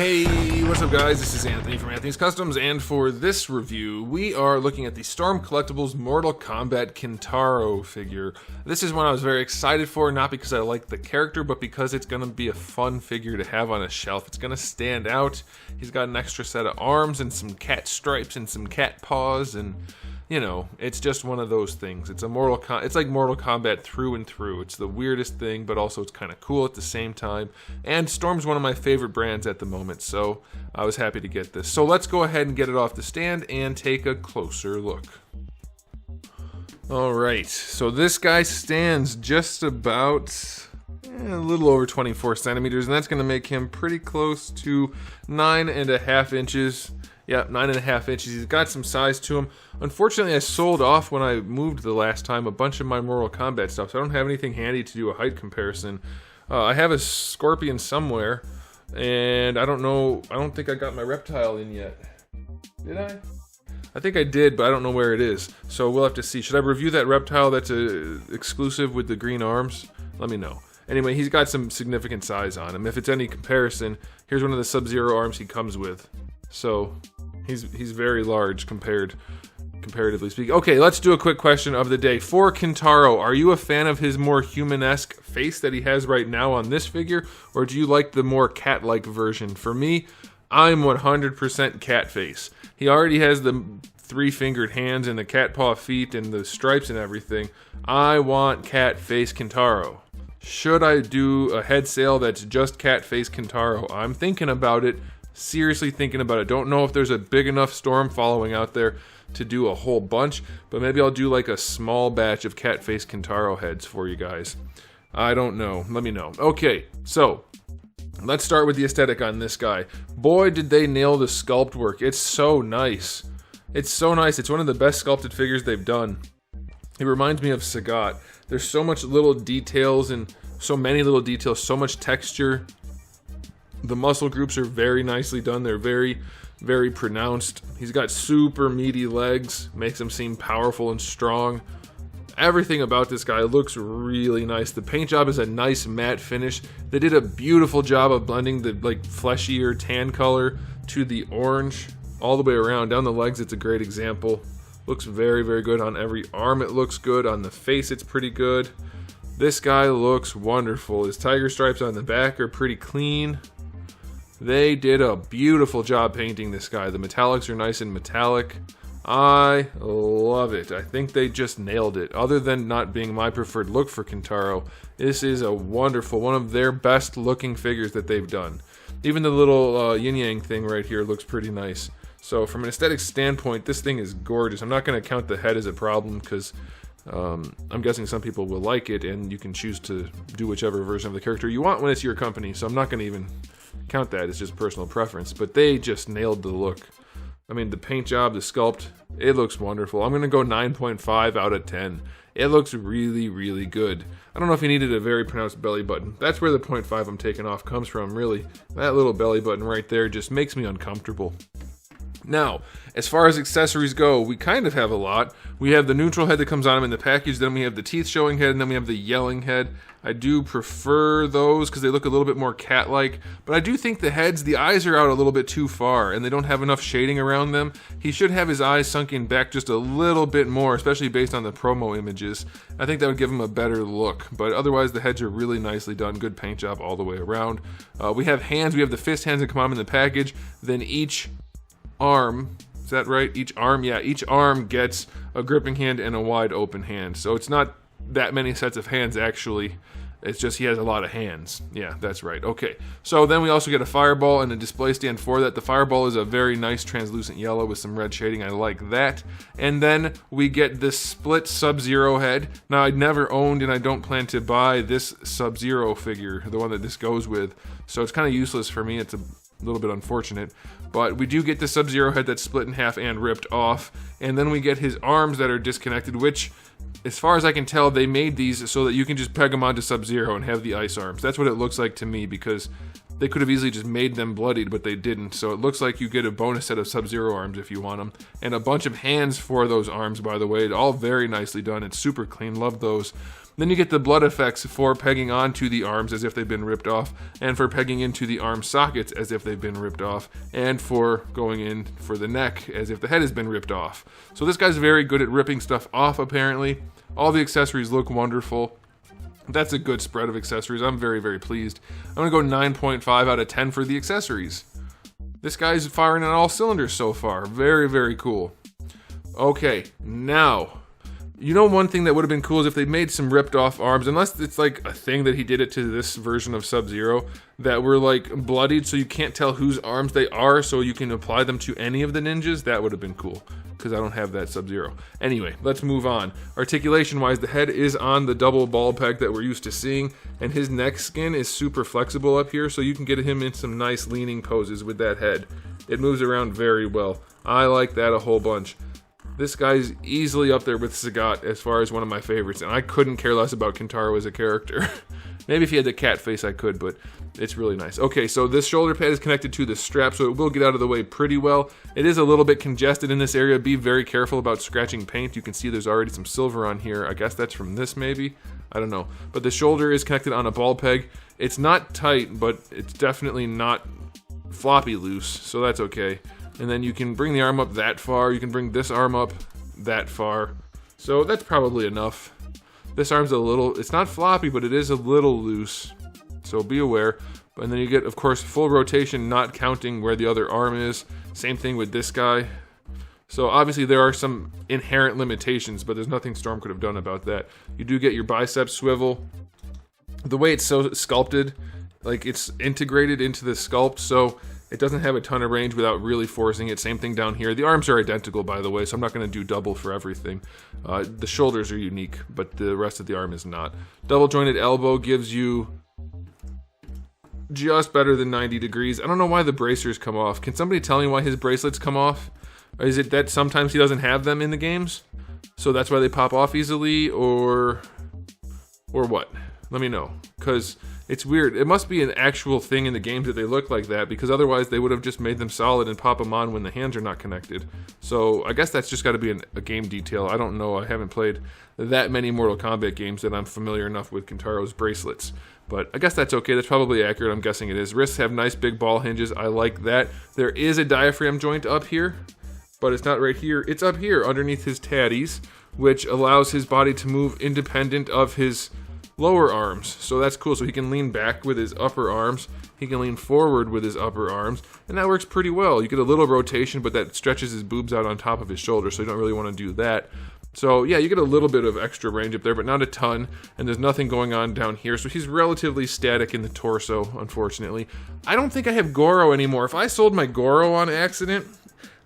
Hey, what's up guys? This is Anthony from Anthony's Customs, and for this review, we are looking at the Storm Collectibles Mortal Kombat KINTARO figure. This is one I was very excited for, not because I like the character, but because it's going to be a fun figure to have on a shelf. It's going to stand out. He's got an extra set of arms and some cat stripes and some cat paws, and you know, it's just one of those things. It's like Mortal Kombat through and through. It's the weirdest thing, but also it's kind of cool at the same time. And Storm's one of my favorite brands at the moment, so I was happy to get this. So let's go ahead and get it off the stand and take a closer look. Alright, so this guy stands just about a little over 24 centimeters, and that's going to make him pretty close to 9.5 inches. Yeah, 9.5 inches. He's got some size to him. Unfortunately, I sold off when I moved the last time a bunch of my Mortal Kombat stuff, so I don't have anything handy to do a height comparison. I have a Scorpion somewhere, and I don't know, I don't think I got my reptile in yet. Did I? I think I did, but I don't know where it is, so we'll have to see. Should I review that reptile that's exclusive with the green arms? Let me know. Anyway, he's got some significant size on him. If it's any comparison, here's one of the Sub-Zero arms he comes with. So he's very large comparatively speaking. Okay, let's do a quick question of the day. For KINTARO, are you a fan of his more human-esque face that he has right now on this figure, or do you like the more cat-like version? For me, I'm 100% cat face. He already has the three-fingered hands and the cat paw feet and the stripes and everything. I want cat face KINTARO. Should I do a head sale that's just cat face KINTARO? I'm thinking about it. Seriously thinking about it. Don't know if there's a big enough Storm following out there to do a whole bunch, but maybe I'll do like a small batch of cat face KINTARO heads for you guys. I don't know. Let me know. Okay, so let's start with the aesthetic on this guy. Boy, did they nail the sculpt work. It's so nice. It's so nice. It's one of the best sculpted figures they've done. It reminds me of Sagat. There's so much little details and so many little details, so much texture. The muscle groups are very nicely done. They're very, very pronounced. He's got super meaty legs, makes him seem powerful and strong. Everything about this guy looks really nice. The paint job is a nice matte finish. They did a beautiful job of blending the like fleshier tan color to the orange all the way around. Down the legs, it's a great example. Looks very, very good on every arm. It looks good on the face. It's pretty good. This guy looks wonderful. His tiger stripes on the back are pretty clean. They did a beautiful job painting this guy. The metallics are nice and metallic. I love it. I think they just nailed it. Other than not being my preferred look for KINTARO, this is a wonderful, one of their best looking figures that they've done. Even the little yin-yang thing right here looks pretty nice. So from an aesthetic standpoint, this thing is gorgeous. I'm not going to count the head as a problem because I'm guessing some people will like it, and you can choose to do whichever version of the character you want when it's your company, so I'm not going to even count that. It's just personal preference, but they just nailed the look. I mean, the paint job, the sculpt, it looks wonderful. I'm going to go 9.5 out of 10. It looks really, really good. I don't know if he needed a very pronounced belly button. That's where the 0.5 I'm taking off comes from, really. That little belly button right there just makes me uncomfortable. Now, as far as accessories go, we kind of have a lot. We have the neutral head that comes on him in the package, then we have the teeth showing head, and then we have the yelling head. I do prefer those because they look a little bit more cat-like, but I do think the heads, the eyes are out a little bit too far, and they don't have enough shading around them. He should have his eyes sunken back just a little bit more, especially based on the promo images. I think that would give him a better look, but otherwise the heads are really nicely done. Good paint job all the way around. We have hands. We have the fist hands that come on in the package, then each arm, is that right? Each arm, yeah, each arm gets a gripping hand and a wide open hand. So it's not that many sets of hands actually. It's just he has a lot of hands. Yeah, that's right. Okay, so then we also get a fireball and a display stand for that. The fireball is a very nice translucent yellow with some red shading. I like that. And then we get this split Sub-Zero head. Now, I never owned and I don't plan to buy this Sub-Zero figure, the one that this goes with. So it's kind of useless for me. It's a little bit unfortunate, but we do get the Sub-Zero head that's split in half and ripped off, and then we get his arms that are disconnected, which, as far as I can tell, they made these so that you can just peg them onto Sub-Zero and have the ice arms. That's what it looks like to me, because they could have easily just made them bloodied, but they didn't, so it looks like you get a bonus set of Sub-Zero arms if you want them, and a bunch of hands for those arms, by the way. All very nicely done. It's super clean. Love those. Then you get the blood effects for pegging onto the arms as if they've been ripped off, and for pegging into the arm sockets as if they've been ripped off, and for going in for the neck as if the head has been ripped off. So this guy's very good at ripping stuff off, apparently. All the accessories look wonderful. That's a good spread of accessories. I'm very, very pleased. I'm going to go 9.5 out of 10 for the accessories. This guy's firing on all cylinders so far. Very, very cool. Okay, now, you know, one thing that would have been cool is if they made some ripped off arms, unless it's like a thing that he did it to this version of Sub-Zero, that were like bloodied so you can't tell whose arms they are, so you can apply them to any of the ninjas. That would have been cool, because I don't have that Sub-Zero. Anyway, let's move on. Articulation wise, the head is on the double ball peg that we're used to seeing, and his neck skin is super flexible up here, so you can get him in some nice leaning poses with that head. It moves around very well. I like that a whole bunch. This guy's easily up there with Sagat as far as one of my favorites, and I couldn't care less about KINTARO as a character. Maybe if he had the cat face I could, but it's really nice. Okay, so this shoulder pad is connected to the strap, so it will get out of the way pretty well. It is a little bit congested in this area. Be very careful about scratching paint. You can see there's already some silver on here. I guess that's from this maybe? I don't know. But the shoulder is connected on a ball peg. It's not tight, but it's definitely not floppy loose, so that's okay. And then you can bring the arm up that far. You can bring this arm up that far. So that's probably enough. This arm's a little, it's not floppy, but it is a little loose. So be aware. And then you get, of course, full rotation, not counting where the other arm is. Same thing with this guy. So obviously there are some inherent limitations, but there's nothing Storm could have done about that. You do get your bicep swivel. The way it's so sculpted, like it's integrated into the sculpt, so it doesn't have a ton of range without really forcing it. Same thing down here. The arms are identical, by the way, so I'm not going to do double for everything. The shoulders are unique, but the rest of the arm is not. Double jointed elbow gives you just better than 90 degrees. I don't know why the bracers come off. Can somebody tell me why his bracelets come off? Or is it that sometimes he doesn't have them in the games, so that's why they pop off easily, or what? Let me know, because it's weird. It must be an actual thing in the games that they look like that, because otherwise they would have just made them solid and pop them on when the hands are not connected. So I guess that's just got to be a game detail. I don't know. I haven't played that many Mortal Kombat games that I'm familiar enough with KINTARO's bracelets. But I guess that's okay. That's probably accurate. I'm guessing it is. Wrists have nice big ball hinges. I like that. There is a diaphragm joint up here, but it's not right here. It's up here underneath his tatties, which allows his body to move independent of his lower arms. So that's cool. So he can lean back with his upper arms. He can lean forward with his upper arms. And that works pretty well. You get a little rotation, but that stretches his boobs out on top of his shoulder, so you don't really want to do that. So yeah, you get a little bit of extra range up there, but not a ton. And there's nothing going on down here. So he's relatively static in the torso, unfortunately. I don't think I have Goro anymore. If I sold my Goro on accident,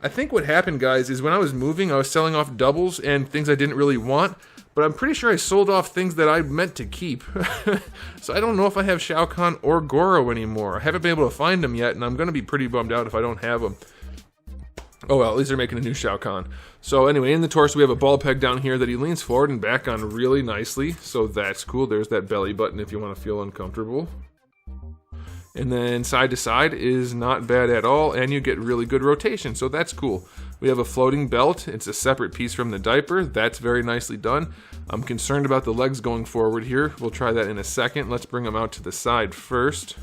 I think what happened, guys, is when I was moving, I was selling off doubles and things I didn't really want. But I'm pretty sure I sold off things that I meant to keep. So I don't know if I have Shao Kahn or Goro anymore. I haven't been able to find them yet, and I'm going to be pretty bummed out if I don't have them. Oh well, at least they're making a new Shao Kahn. So anyway, in the torso we have a ball peg down here that he leans forward and back on really nicely. So that's cool. There's that belly button if you want to feel uncomfortable. And then side to side is not bad at all, and you get really good rotation, so that's cool. We have a floating belt. It's a separate piece from the diaper. That's very nicely done. I'm concerned about the legs going forward here. We'll try that in a second. Let's bring them out to the side first.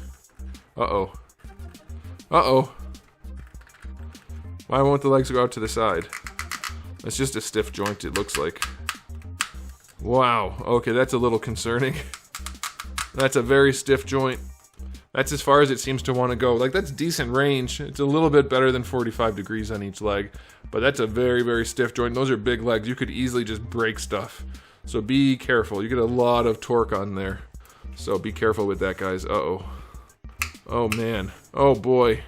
Uh-oh. Uh-oh. Why won't the legs go out to the side? It's just a stiff joint, it looks like. Wow. Okay, that's a little concerning. That's a very stiff joint. That's as far as it seems to want to go. Like, that's decent range. It's a little bit better than 45 degrees on each leg. But that's a very, very stiff joint. Those are big legs. You could easily just break stuff. So be careful. You get a lot of torque on there. So be careful with that, guys. Uh-oh. Oh, man. Oh, boy.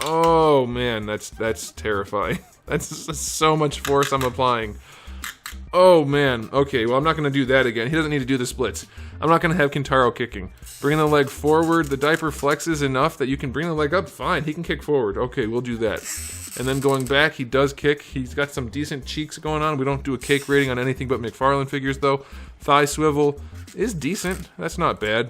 Oh, man. That's terrifying. That's so much force I'm applying. Oh, man. Okay, well, I'm not going to do that again. He doesn't need to do the splits. I'm not going to have KINTARO kicking. Bring the leg forward. The diaper flexes enough that you can bring the leg up. Fine, he can kick forward. Okay, we'll do that. And then going back, he does kick. He's got some decent cheeks going on. We don't do a cake rating on anything but McFarlane figures, though. Thigh swivel is decent. That's not bad.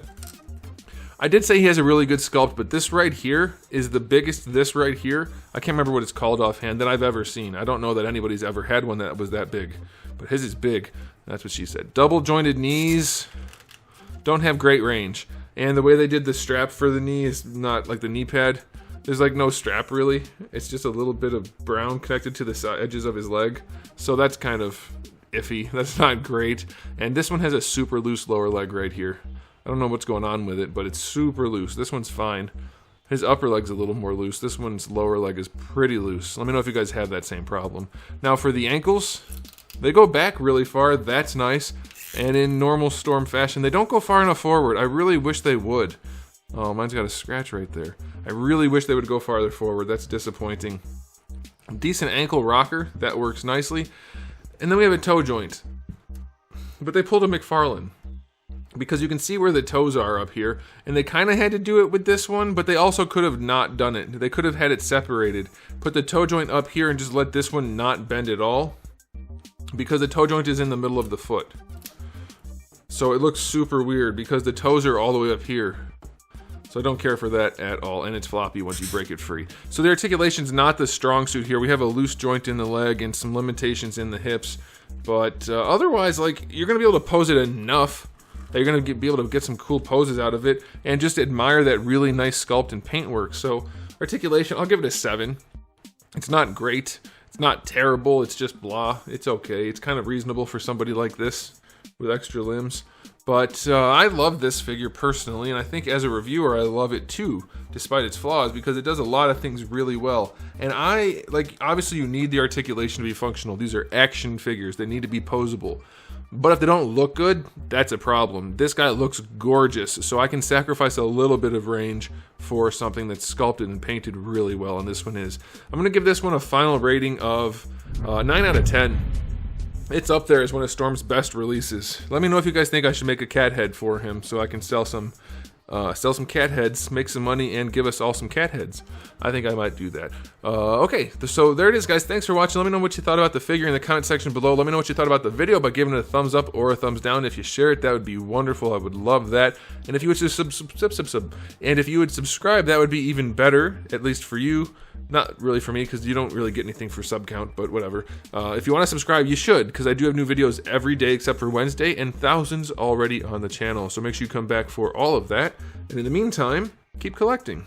I did say he has a really good sculpt, but this right here is the biggest, this right here, I can't remember what it's called offhand, that I've ever seen. I don't know that anybody's ever had one that was that big, but his is big. That's what she said. Double jointed knees don't have great range. And the way they did the strap for the knee is not like the knee pad. There's like no strap really. It's just a little bit of brown connected to the edges of his leg. So that's kind of iffy. That's not great. And this one has a super loose lower leg right here. I don't know what's going on with it, but it's super loose. This one's fine. His upper leg's a little more loose. This one's lower leg is pretty loose. Let me know if you guys have that same problem. Now for the ankles, they go back really far. That's nice. And in normal Storm fashion, they don't go far enough forward. I really wish they would. Oh, mine's got a scratch right there. I really wish they would go farther forward. That's disappointing. Decent ankle rocker. That works nicely. And then we have a toe joint. But they pulled a McFarlane. Because you can see where the toes are up here. And they kind of had to do it with this one, but they also could have not done it. They could have had it separated. Put the toe joint up here and just let this one not bend at all. Because the toe joint is in the middle of the foot. So it looks super weird because the toes are all the way up here. So I don't care for that at all, and it's floppy once you break it free. So the articulation's not the strong suit here. We have a loose joint in the leg and some limitations in the hips. But otherwise, like, you're going to be able to pose it enough that you're going to be able to get some cool poses out of it and just admire that really nice sculpt and paintwork. So articulation, I'll give it a 7. It's not great. It's not terrible. It's just blah. It's okay. It's kind of reasonable for somebody like this with extra limbs. But I love this figure personally, and I think as a reviewer I love it too, despite its flaws, because it does a lot of things really well. And obviously you need the articulation to be functional. These are action figures. They need to be posable. But if they don't look good, that's a problem. This guy looks gorgeous, so I can sacrifice a little bit of range for something that's sculpted and painted really well, and this one is. I'm going to give this one a final rating of 9 out of 10. It's up there as one of Storm's best releases. Let me know if you guys think I should make a cat head for him so I can sell some cat heads, make some money, and give us all some cat heads. I think I might do that. Okay, so there it is, guys. Thanks for watching. Let me know what you thought about the figure in the comment section below. Let me know what you thought about the video by giving it a thumbs up or a thumbs down. If you share it, that would be wonderful. I would love that. And if you would subscribe, that would be even better, at least for you. Not really for me, because you don't really get anything for sub count, but whatever. If you want to subscribe, you should, because I do have new videos every day except for Wednesday, and thousands already on the channel. So make sure you come back for all of that. And in the meantime, keep collecting.